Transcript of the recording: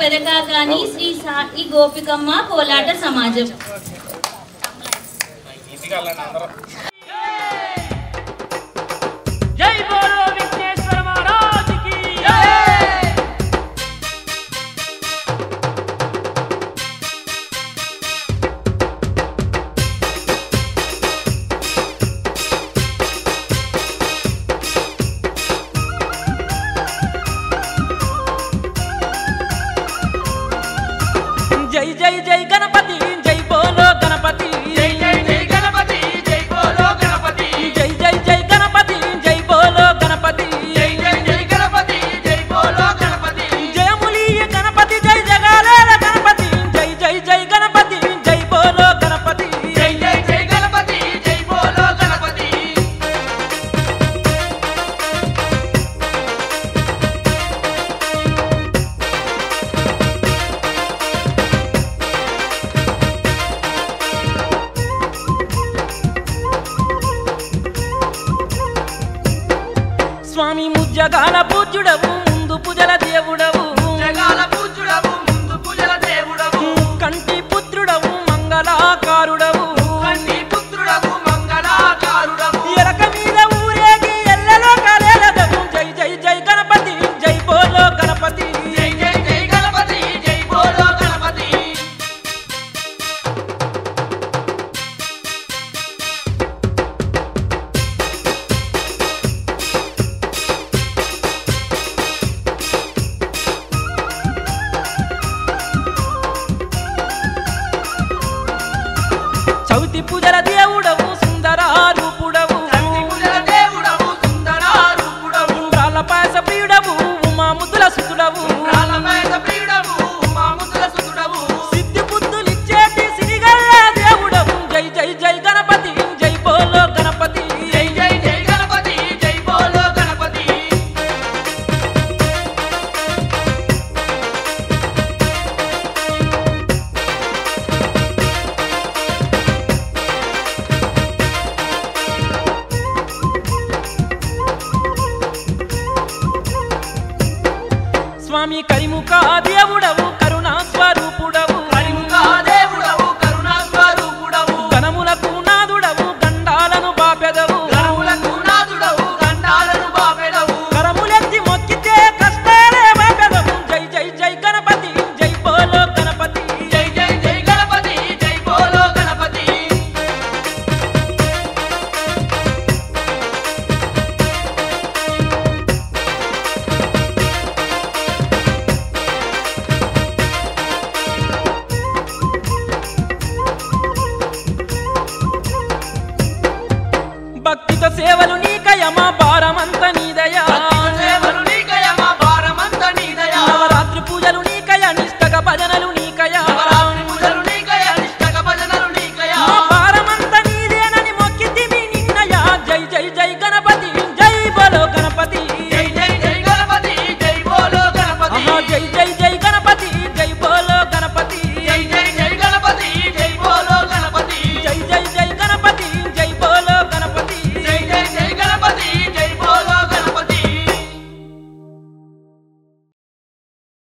పెదకాకాని శ్రీ సాయి గోపికమ్మ కోలాట సమాజం. జై బోలో విఘ్నేశ్వర మహారాజ్ కి జై. జై జై జై గణపతి జై బోలో గణపతి జై జై జై గణపతి జై బోలో గణపతి జై జై జై గణపతి జై బోలో గణపతి జై జై జై గణపతి జై బోలో గణపతి జయములీయ గణపతి జై జగాలేల గణపతి జై జై జై గణపతి జై బోలో గణపతి జై జై జై గణపతి జై బోలో గణపతి. స్వామి ముజ్జగాల పూజ్యుడవు ముందు పూజల దేవుడవు జగాల పూజ్యుడవు ముందు పూజల దేవుడవు కంటి పుత్రుడవు మంగళాకారుడవు కంటి పుత్రుడవు మంగళాకారుడవు ఎరక మీద ఊరేగి ఎల్లలో కలేలదవు జై జై జై గణపతి జై బోలో గణపతి జై జై జై గణపతి జై బోలో గణపతి. చవితి పూజల దేవుడవు సుందరారూపుడవు ఉండ్రాల పాయస ప్రియుడవు ఉమాముద్దుల సుతుడవు సిద్ధి బుద్ధులిచ్చేటి సిరిగల్ల దేవుడవు జై జై జై గణపతి జై బోలో గణపతి జై జై జై గణపతి జై బోలో గణపతి. స్వామి కరిముఖ దేవుడవు